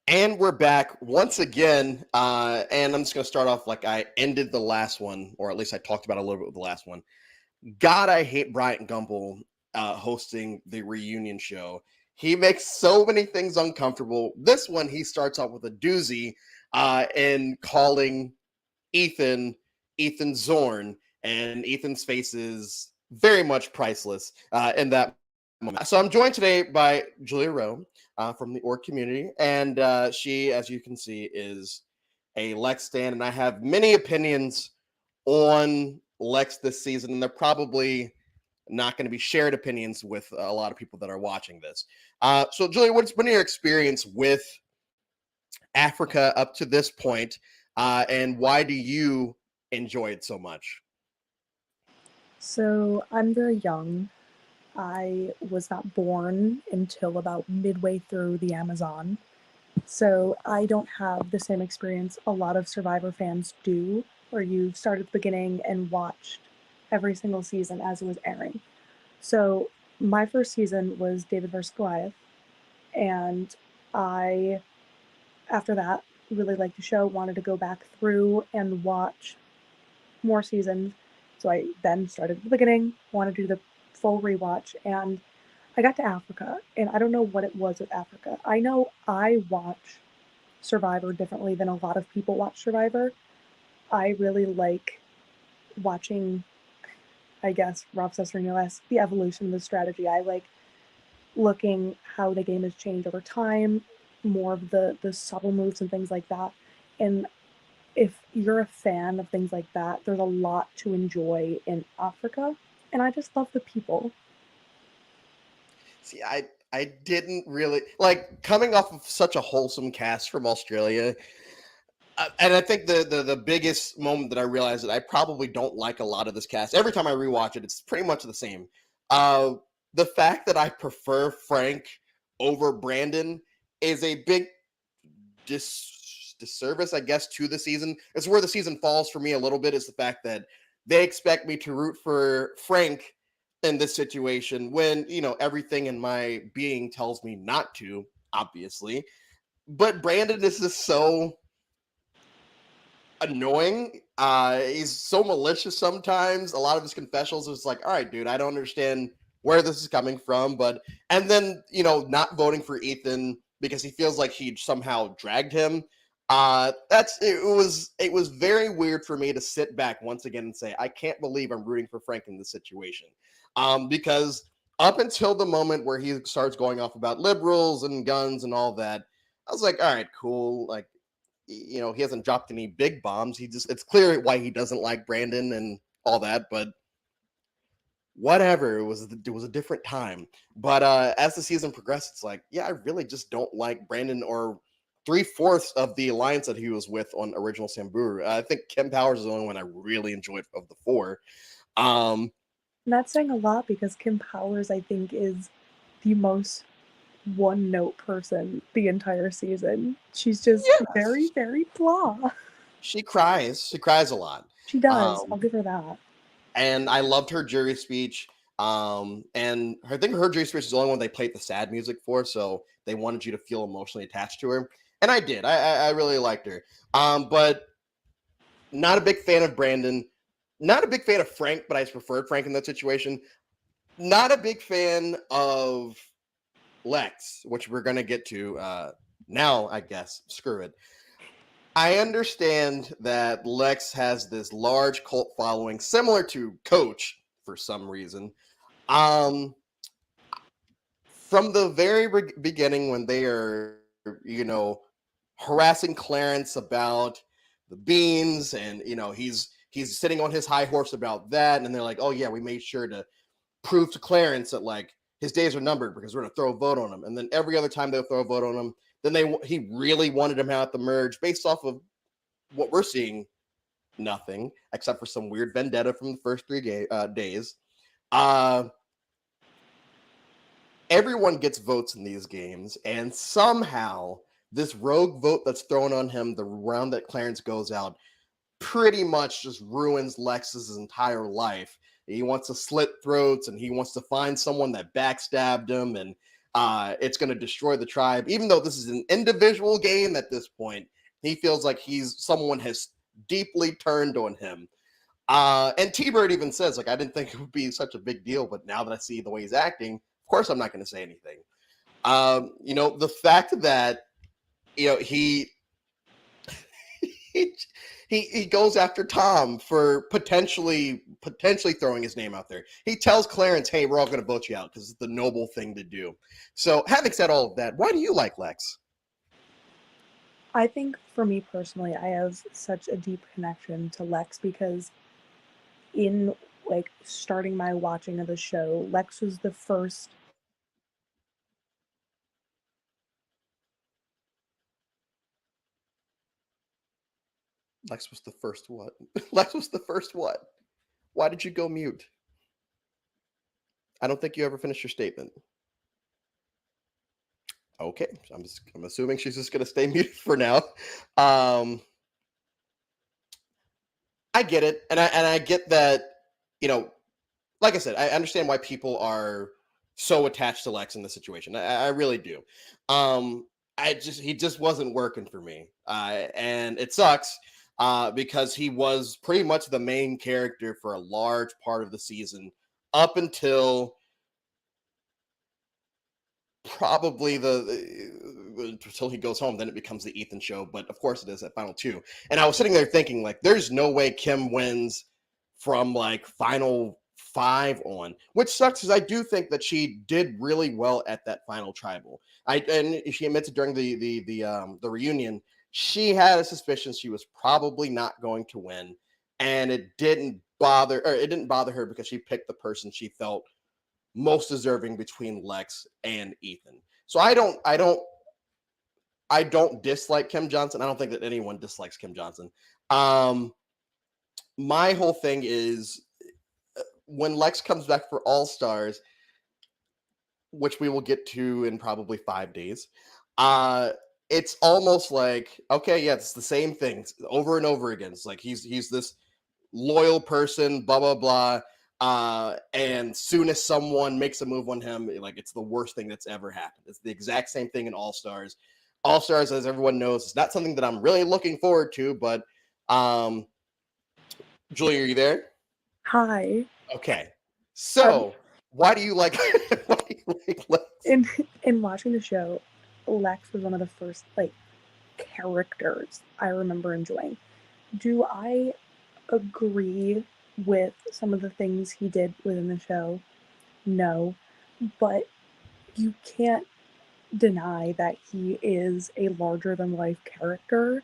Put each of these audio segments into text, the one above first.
And we're back once again. And I'm just going to start off like I ended the last one, or at least I talked about a little bit with the last one. God, I hate Bryant Gumbel hosting the reunion show. He makes so many things uncomfortable. This one, he starts off with a doozy in calling Ethan Ethan Zorn, and Ethan's face is very much priceless in that moment. So I'm joined today by Julia Rowe from the org community, and she, as you can see, is a Lex stan, and I have many opinions on Lex this season, and they're probably not going to be shared opinions with a lot of people that are watching this. So, Julia, what's been your experience with Africa up to this point, and why do you enjoy it so much? So I'm very young. I was not born until about midway through the Amazon. So I don't have the same experience a lot of Survivor fans do, where you start at the beginning and watched every single season as it was airing. So my first season was David vs. Goliath, and I, after that, really liked the show, wanted to go back through and watch more seasons. So I then started at the beginning, wanted to do the full rewatch, and I got to Africa, and I don't know what it was with Africa. I know I watch Survivor differently than a lot of people watch Survivor. I really like watching, I guess, Rob Cesternio-esque, the evolution of the strategy. I like looking how the game has changed over time, more of the subtle moves and things like that. And if you're a fan of things like that, there's a lot to enjoy in Africa. And I just love the people. See, I didn't really like coming off of such a wholesome cast from Australia. And I think the biggest moment that I realized that I probably don't like a lot of this cast. Every time I rewatch it, it's pretty much the same. Uh, the fact that I prefer Frank over Brandon is a big disservice, I guess, to the season. It's where the season falls for me a little bit. Is the fact that they expect me to root for Frank in this situation when everything in my being tells me not to. Obviously, but Brandon is just so annoying. He's so malicious sometimes. A lot of his confessionals is like, all right, dude, I don't understand where this is coming from. But and then not voting for Ethan because he feels like he somehow dragged him. It was very weird for me to sit back once again and say, I can't believe I'm rooting for Frank in this situation. Because up until the moment where he starts going off about liberals and guns and all that, I was like, all right, cool. Like, he hasn't dropped any big bombs. It's clear why he doesn't like Brandon and all that, but whatever. It was a different time. But as the season progressed, it's like, yeah, I really just don't like Brandon or 3/4 of the alliance that he was with on original Samburu. I think Kim Powers is the only one I really enjoyed of the four. Um, And that's saying a lot because Kim Powers, I think, is the most one note person the entire season. She's just very, yes, very blah. she cries. She cries a lot. She does. I'll Um, give her that. and I loved her jury speech. And I think her jury speech is the only one they played the sad music for, so they wanted you to feel emotionally attached to her, and I did. I really liked her. But not a big fan of Brandon. Not a big fan of Frank, but I preferred Frank in that situation. Not a big fan of Lex, which we're gonna get to now. I guess screw it. I understand that Lex has this large cult following, similar to Coach for some reason. Um, from the very beginning, when they are, harassing Clarence about the beans, and he's sitting on his high horse about that, and they're like, "Oh yeah, we made sure to prove to Clarence that like his days are numbered because we're gonna throw a vote on him." And then every other time they'll throw a vote on him, then he really wanted him out the merge based off of what we're seeing, nothing except for some weird vendetta from the first days. Uh, Everyone gets votes in these games, and somehow this rogue vote that's thrown on him the round that Clarence goes out pretty much just ruins Lex's entire life. He wants to slit throats, and he wants to find someone that backstabbed him, and It's going to destroy the tribe, even though this is an individual game at this point. He feels like someone has deeply turned on him. And T-Bird even says, like, I didn't think it would be such a big deal, but now that I see the way he's acting, of course I'm not going to say anything. The fact that, he he goes after Tom for potentially throwing his name out there. He tells Clarence, hey, we're all going to vote you out because it's the noble thing to do. So having said all of that, why do you like Lex? I think for me personally, I have such a deep connection to Lex because in like starting my watching of the show, Lex was the first. Lex was the first what? Lex was the first what? Why did you go mute? I don't think you ever finished your statement. Okay, so I'm assuming she's just going to stay muted for now. I get it, and I get that. Like I said, I understand why people are so attached to Lex in this situation. I really do. He just wasn't working for me, and it sucks because he was pretty much the main character for a large part of the season up until probably until he goes home. Then it becomes the Ethan show, but of course it is at final 2. And I was sitting there thinking, like, there's no way Kim wins from like final 5 on, which sucks because I do think that she did really well at that final tribal. And she admits it during the reunion. She had a suspicion she was probably not going to win, and it didn't bother her because she picked the person she felt most deserving between Lex and Ethan. So I don't dislike Kim Johnson. I don't think that anyone dislikes Kim Johnson. My whole thing is when Lex comes back for All Stars, which we will get to in probably 5 days, it's almost like, okay, yeah, it's the same things over and over again. It's like he's this loyal person, blah blah blah. And soon as someone makes a move on him, like it's the worst thing that's ever happened. It's the exact same thing in All Stars. All Stars, as everyone knows, is not something that I'm really looking forward to. But Julia, are you there? Hi. Okay. So why do you like Lex? In watching the show, Lex was one of the first like characters I remember enjoying. Do I agree with some of the things he did within the show? No, but you can't deny that he is a larger than life character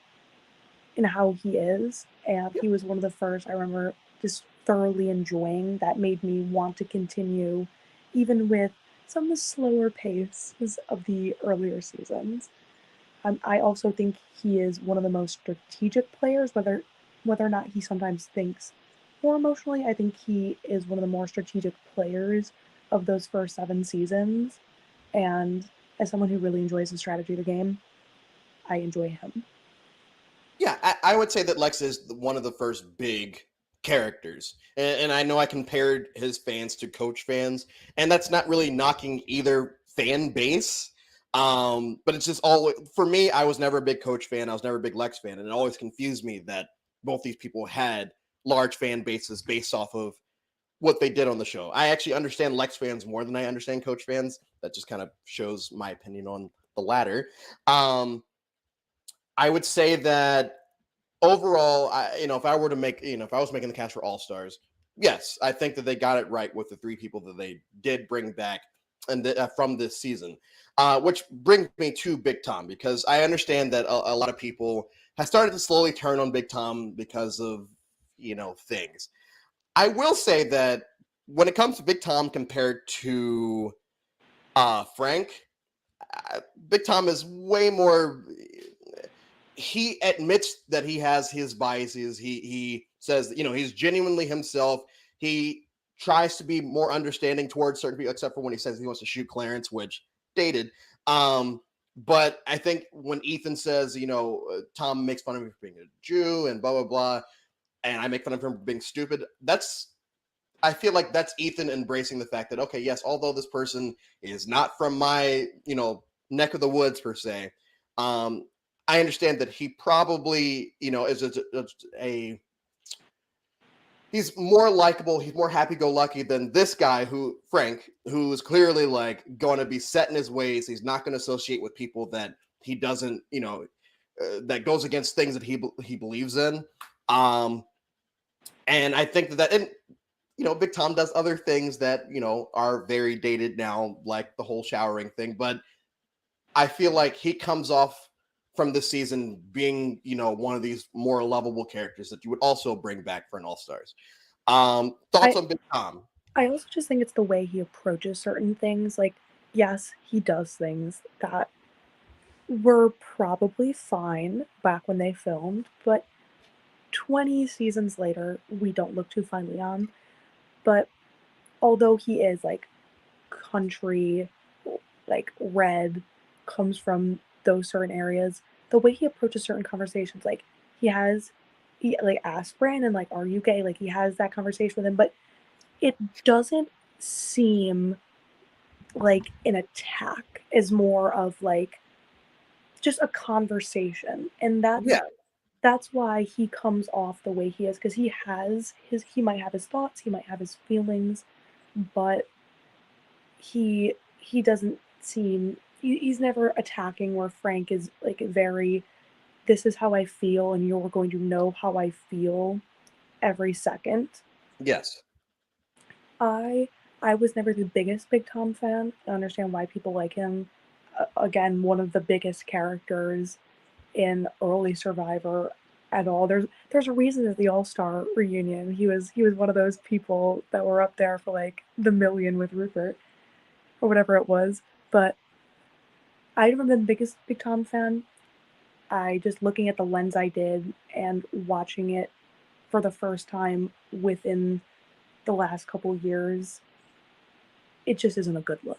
in how he is, and he was one of the first I remember just thoroughly enjoying that made me want to continue even with some of the slower paces of the earlier seasons. I also think he is one of the most strategic players, whether or not he sometimes thinks more emotionally. I think he is one of the more strategic players of those first 7 seasons. And as someone who really enjoys the strategy of the game, I enjoy him. Yeah, I would say that Lex is one of the first big characters. And I know I compared his fans to Coach fans, and that's not really knocking either fan base. But it's just all for me. I was never a big Coach fan. I was never a big Lex fan, and it always confused me that both these people had large fan bases based off of what they did on the show. I actually understand Lex fans more than I understand Coach fans. That just kind of shows my opinion on the latter. I would say that overall, if I were to make, if I was making the cast for All Stars, yes, I think that they got it right with the 3 people that they did bring back and from this season. Which brings me to Big Tom, because I understand that a lot of people have started to slowly turn on Big Tom because of things. I will say that when it comes to Big Tom compared to Frank, Big Tom is way more. He admits that he has his biases. He says he's genuinely himself. He tries to be more understanding towards certain people, except for when he says he wants to shoot Clarence, which dated. But I think when Ethan says, Tom makes fun of me for being a Jew and blah blah blah, and I make fun of him for being stupid, that's I feel like that's Ethan embracing the fact that, okay, yes, although this person is not from my, neck of the woods per se, um, I understand that he probably, is a he's more likable, he's more happy-go-lucky than this guy Frank, who's clearly like going to be set in his ways. He's not going to associate with people that he doesn't, that goes against things that he believes in. Um, and I think and Big Tom does other things that, are very dated now, like the whole showering thing. But I feel like he comes off from this season being, one of these more lovable characters that you would also bring back for an All Stars. Thoughts I on Big Tom? I also just think it's the way he approaches certain things. Like, yes, he does things that were probably fine back when they filmed, but 20 seasons later, we don't look too finely on. But although he is like country, like red, comes from those certain areas, the way he approaches certain conversations, like he like asks Brandon, like, "Are you gay?" Like he has that conversation with him, but it doesn't seem like an attack. Is more of like just a conversation, and Yeah, that's why he comes off the way he is, because he might have his thoughts, he might have his feelings, but he doesn't seem he's never attacking, where Frank is like very, this is how I feel and you're going to know how I feel every second. yes, I I was never the biggest Big Tom fan. I understand why people like him. Again, one of the biggest characters in early Survivor at all. There's a reason at the All Star reunion he was one of those people that were up there for like the million with Rupert or whatever it was. But I never been the biggest Big Tom fan. I just, looking at the lens I did and watching it for the first time within the last couple years, it just isn't a good look.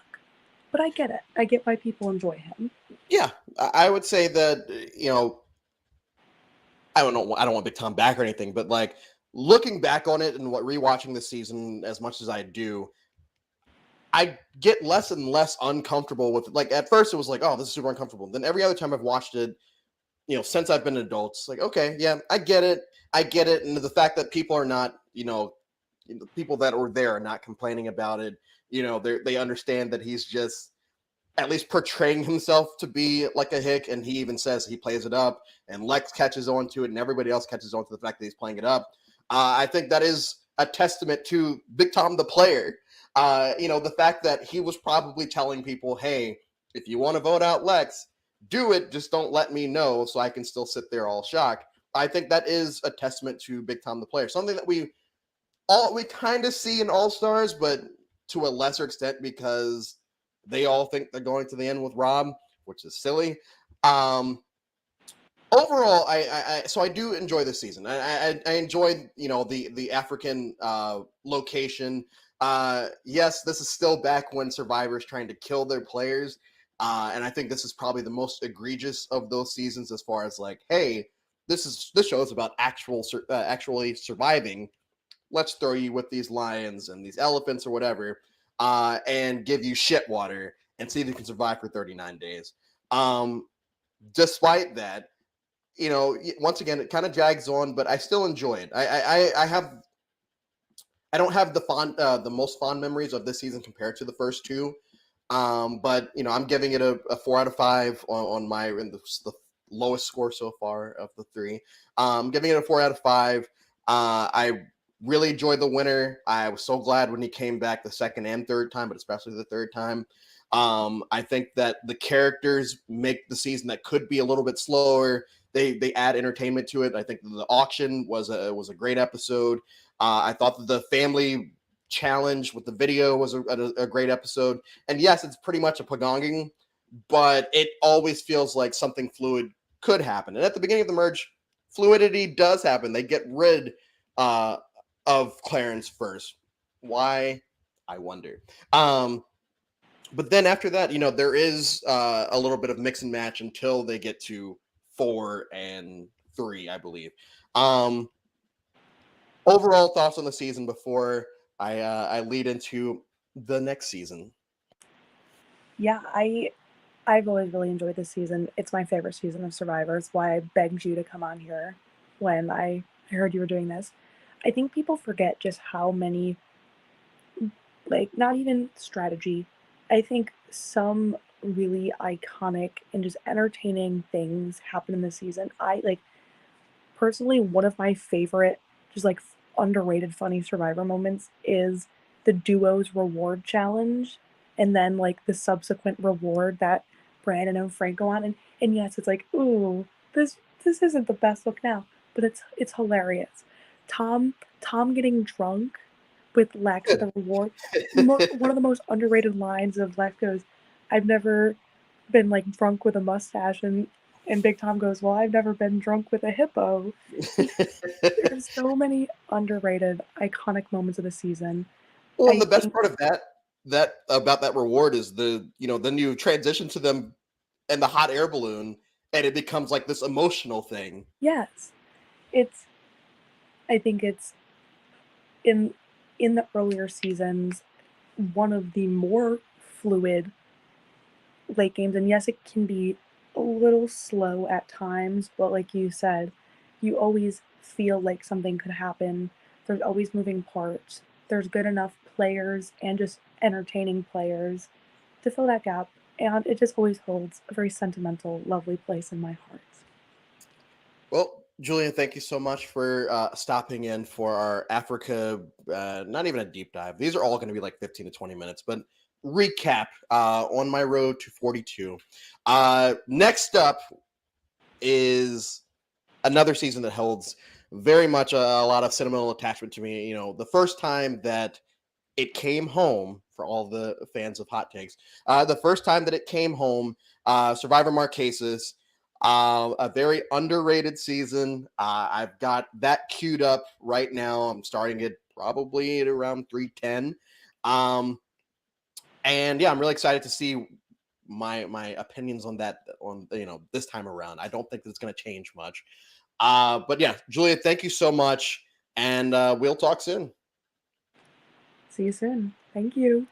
But I get it. I get why people enjoy him. yeah. I would say that I don't know. I don't want Big Tom back or anything, but like looking back on it and rewatching this season as much as I do, I get less and less uncomfortable with it. Like at first, it was like, oh, this is super uncomfortable. Then every other time I've watched it, since I've been an adult, it's like, okay, yeah, I get it. I get it. And the fact that people are not, the people that were there are not complaining about it. They understand that he's just at least portraying himself to be like a hick. And he even says he plays it up, and Lex catches on to it, and everybody else catches on to the fact that he's playing it up. I think that is a testament to Big Tom, the player. The fact that he was probably telling people, hey, if you want to vote out Lex, do it. Just don't let me know so I can still sit there all shocked. I think that is a testament to Big Tom, the player. Something that we kind of see in All Stars, but to a lesser extent because they all think they're going to the end with Rob, which is silly. Um, Overall, so I do enjoy this season. I enjoyed the African location. Yes, this is still back when Survivor's trying to kill their players, and I think this is probably the most egregious of those seasons as far as like, hey, this show is about actually surviving. Let's throw you with these lions and these elephants or whatever, and give you shit water and see if you can survive for 39 days. Despite that, once again, it kind of drags on, but I still enjoy it. I don't have the most fond memories of this season compared to the first two. But I'm giving it a 4 out of 5 on the lowest score so far of the three. Giving it a 4 out of 5. I really enjoyed the winner. I was so glad when he came back the second and third time, but especially the third time. I think that the characters make the season that could be a little bit slower. They add entertainment to it. I think the auction was a great episode. I thought that the family challenge with the video was a great episode. And yes, it's pretty much a pagonging, but it always feels like something fluid could happen. And at the beginning of the merge, fluidity does happen. They get rid uh, of Clarence first. Why? I wonder. But then after that, there is a little bit of mix and match until they get to 4 and 3, I believe. Overall thoughts on the season before I lead into the next season. Yeah, I've always really enjoyed this season. It's my favorite season of Survivor. It's why I begged you to come on here when I heard you were doing this. I think people forget just how many, like, not even strategy. I think some really iconic and just entertaining things happen in this season. I like personally, one of my favorite, just like underrated funny Survivor moments is the duos reward challenge, and then like the subsequent reward that Brandon and Frank go on. And yes, it's like, ooh, this isn't the best look now, but it's hilarious. Tom getting drunk with Lex at the reward. One of the most underrated lines of Lex goes, "I've never been like drunk with a mustache," and Big Tom goes, "Well, I've never been drunk with a hippo." Like, there's so many underrated, iconic moments of the season. Well, and I the best think part of that about that reward is then you transition to them and the hot air balloon, and it becomes like this emotional thing. yes, it's I think it's in in the earlier seasons one of the more fluid late games, and yes, it can be a little slow at times, but like you said, you always feel like something could happen. There's always moving parts. There's good enough players and just entertaining players to fill that gap, and it just always holds a very sentimental, lovely place in my heart. Well, Julian, thank you so much for stopping in for our Africa, not even a deep dive. These are all going to be like 15 to 20 minutes, but recap on my road to 42. Next up is another season that holds very much a lot of sentimental attachment to me. You know, the first time that it came home for all the fans of hot takes. The first time that it came home, Survivor Marquesas, a very underrated season. I've got that queued up right now. I'm starting it probably at around 310. And yeah, I'm really excited to see my opinions on that on this time around. I don't think it's going to change much. But yeah, Julia, thank you so much, and we'll talk soon. See you soon. Thank you.